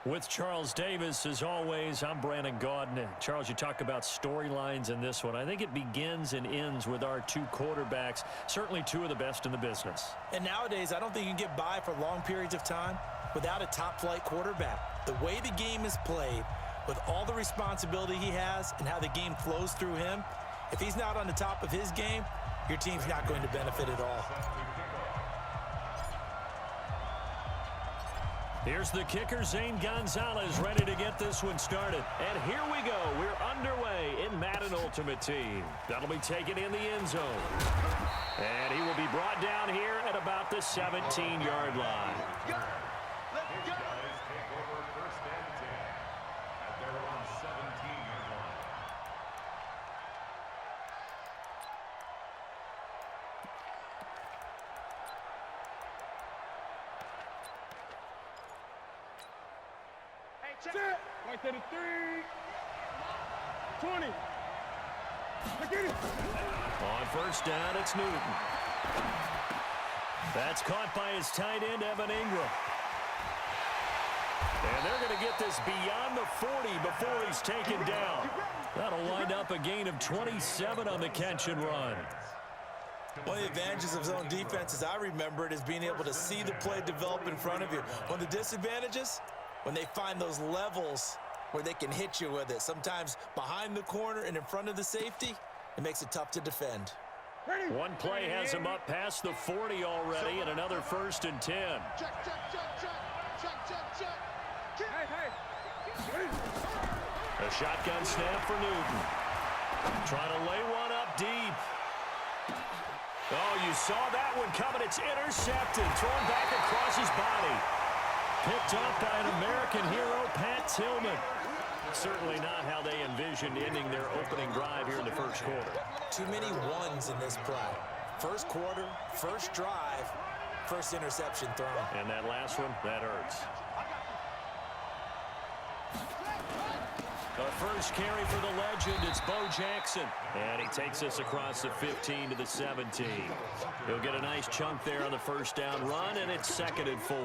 With Charles Davis, as always, I'm Brandon Gaudin. Charles, you talk about storylines in this one. I think it begins and ends with our two quarterbacks, certainly two of the best in the business. And nowadays, I don't think you can get by for long periods of time without a top-flight quarterback. The way the game is played, with all the responsibility he has and how the game flows through him, if he's not on the top of his game, your team's not going to benefit at all. Here's the kicker, Zane Gonzalez, ready to get this one started. And here we go. We're underway in Madden Ultimate Team. That'll be taken in the end zone. And he will be brought down here at about the 17-yard line. Set. Right there to 3. 20. Look at it. On first down, it's Newton. That's caught by his tight end, Evan Ingram. And they're going to get this beyond the 40 before he's taken down. That'll wind up a gain of 27 on the catch and run. One of the advantages of zone defense, as I remember it, is being able to see the play develop in front of you. One of the disadvantages, when they find those levels where they can hit you with it, sometimes behind the corner and in front of the safety, it makes it tough to defend. One play has him up past the 40 already, and another 1st and 10. A shotgun snap for Newton. Trying to lay one up deep. Oh, you saw that one coming. It's intercepted. Thrown back across his body. Picked up by an American hero, Pat Tillman. Certainly not how they envisioned ending their opening drive here in the first quarter. Too many ones in this play. First quarter, first drive, first interception thrown. And that last one, that hurts. The first carry for the legend, it's Bo Jackson. And he takes us across the 15 to the 17. He'll get a nice chunk there on the first down run, and it's 2nd and 4.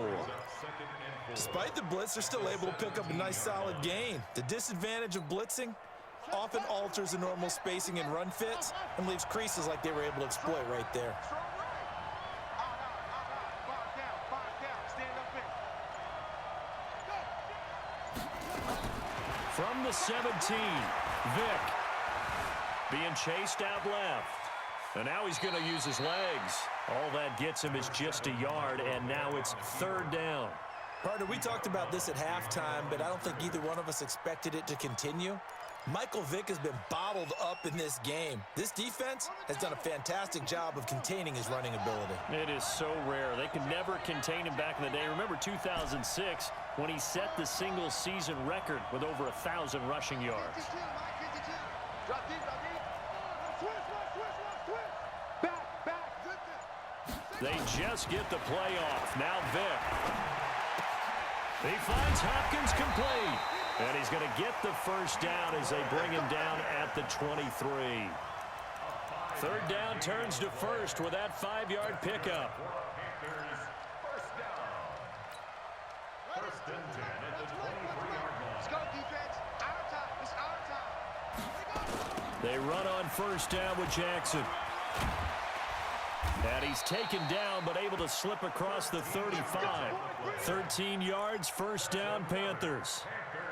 Despite the blitz, they're still able to pick up a nice solid gain. The disadvantage of blitzing often alters the normal spacing and run fits and leaves creases like they were able to exploit right there. From the 17, Vick being chased out left. And now he's going to use his legs. All that gets him is just a yard, and now it's 3rd down. Partner, we talked about this at halftime, but I don't think either one of us expected it to continue. Michael Vick has been bottled up in this game. This defense has done a fantastic job of containing his running ability. It is so rare. They could never contain him back in the day. Remember 2006 when he set the single-season record with over 1,000 rushing yards. They just get the play off. Now Vick. He finds Hopkins complete. And he's going to get the first down as they bring him down at the 23. 3rd down turns to 1st with that 5-yard pickup. First and 10 at the 23-yard line. Let's go, defense. Our time. It's our time. They run on first down with Jackson. And he's taken down, but able to slip across the 35. 13 yards, first down, Panthers.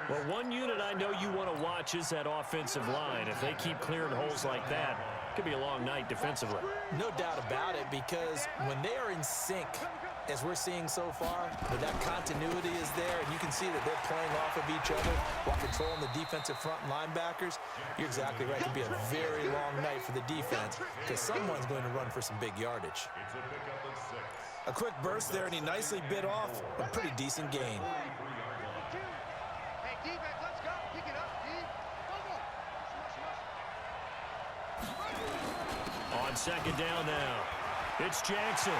Well, one unit I know you want to watch is that offensive line. If they keep clearing holes like that, it could be a long night defensively. No doubt about it, because when they are in sync, as we're seeing so far, where that continuity is there, and you can see that they're playing off of each other while controlling the defensive front linebackers, you're exactly right. It could be a very long night for the defense because someone's going to run for some big yardage. A quick burst there, and he nicely bit off a pretty decent gain. Hey, defense, let's go. Pick it up, D. On 2nd down now, it's Jackson.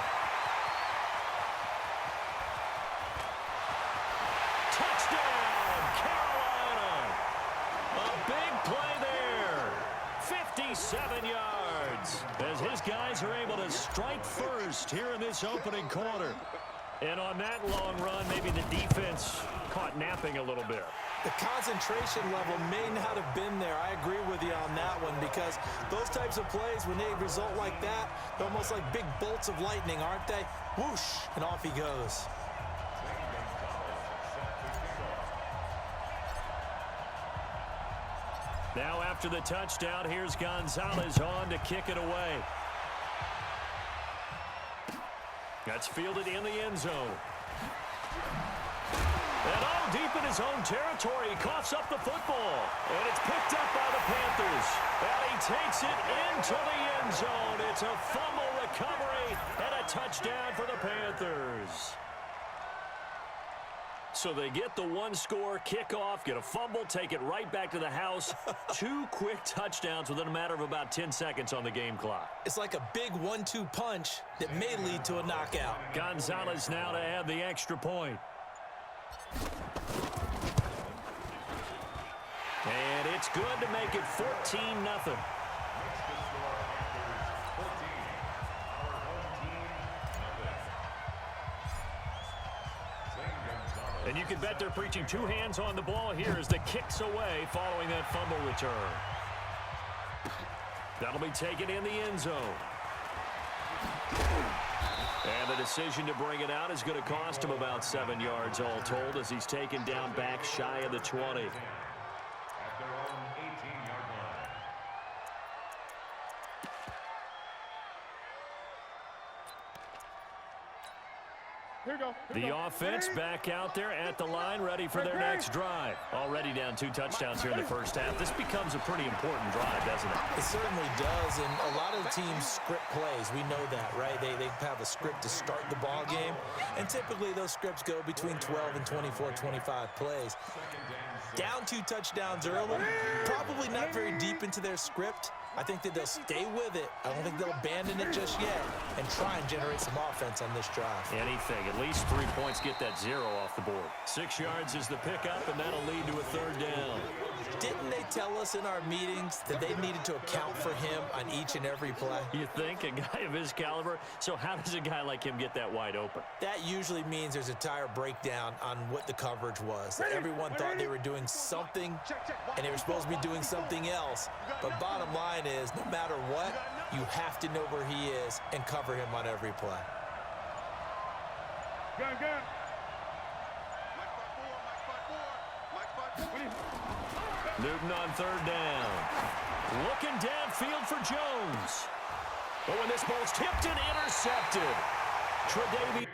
Touchdown, Carolina! A big play there. 57 yards as his guys are able to strike first here in this opening quarter. And on that long run, maybe the defense caught napping a little bit. The concentration level may not have been there. I agree with you on that one because those types of plays, when they result like that, they're almost like big bolts of lightning, aren't they? Whoosh, and off he goes. Now after the touchdown, here's Gonzalez on to kick it away. That's fielded in the end zone. And deep in his own territory, he coughs up the football. And it's picked up by the Panthers. And he takes it into the end zone. It's a fumble recovery and a touchdown for the Panthers. So they get the one-score kickoff, get a fumble, take it right back to the house. 2 quick touchdowns within a matter of about 10 seconds on the game clock. It's like a big 1-2 punch that may lead to a knockout. Gonzalez now to add the extra point. And it's good to make it 14-0. And you can bet they're preaching 2 hands on the ball here as the kick's away following that fumble return. That'll be taken in the end zone. And the decision to bring it out is going to cost him about 7 yards all told as he's taken down back shy of the 20. The offense back out there at the line, ready for their next drive. Already down 2 touchdowns here in the first half. This becomes a pretty important drive, doesn't it? It certainly does, and a lot of the teams script plays. We know that, right? They have a script to start the ball game, and typically those scripts go between 12 and 24, 25 plays. Down 2 touchdowns early, probably not very deep into their script. I think that they'll stay with it. I don't think they'll abandon it just yet and try and generate some offense on this drive. Anything. At least 3 points get that 0 off the board. 6 yards is the pickup, and that'll lead to a 3rd down. Didn't they tell us in our meetings that they needed to account for him on each and every play? You think? A guy of his caliber? So how does a guy like him get that wide open? That usually means there's a tire breakdown on what the coverage was. Everyone thought they were doing something, and they were supposed to be doing something else. But bottom line is, no matter what, you have to know where he is and cover him on every play. Gun. Newton on 3rd down. Looking downfield for Jones. But when this ball's tipped and intercepted, Tre'Davious.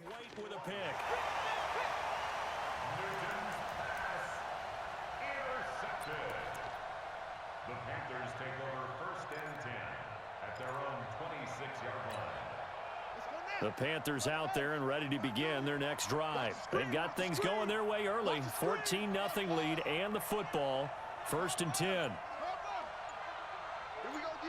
White with a pick. Newton's pass intercepted. The Panthers take over 1st and 10 at their own 26-yard line. The Panthers out there and ready to begin their next drive. They've got things going their way early. 14-0 lead and the football. 1st and 10. Here we go, G.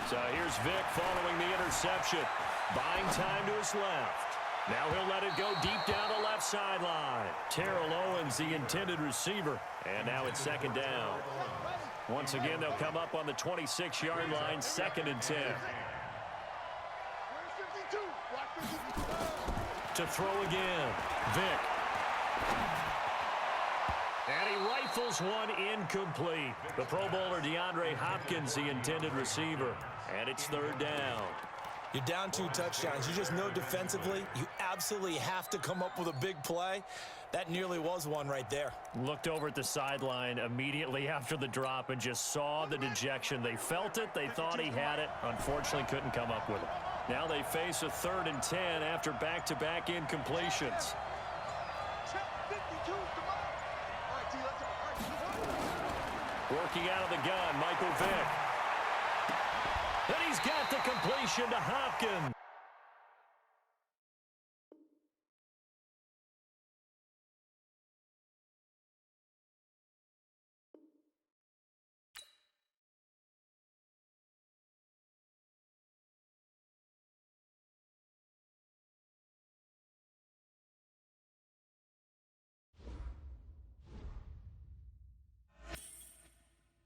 So here's Vic following the interception. Buying time to his left. Now he'll let it go deep down the left sideline. Terrell Owens, the intended receiver. And now it's 2nd down. Once again, they'll come up on the 26-yard line, 2nd and 10. To throw again, Vic. And he rifles one incomplete. The Pro Bowler DeAndre Hopkins, the intended receiver. And it's 3rd down. You're down 2 touchdowns. You just know defensively you absolutely have to come up with a big play. That nearly was one right there. Looked over at the sideline immediately after the drop and just saw the dejection. They felt it. They thought he had it. Unfortunately, couldn't come up with it. Now they face a 3rd and 10 after back-to-back incompletions. Working out of the gun, Michael Vick. And he's got the completion to Hopkins.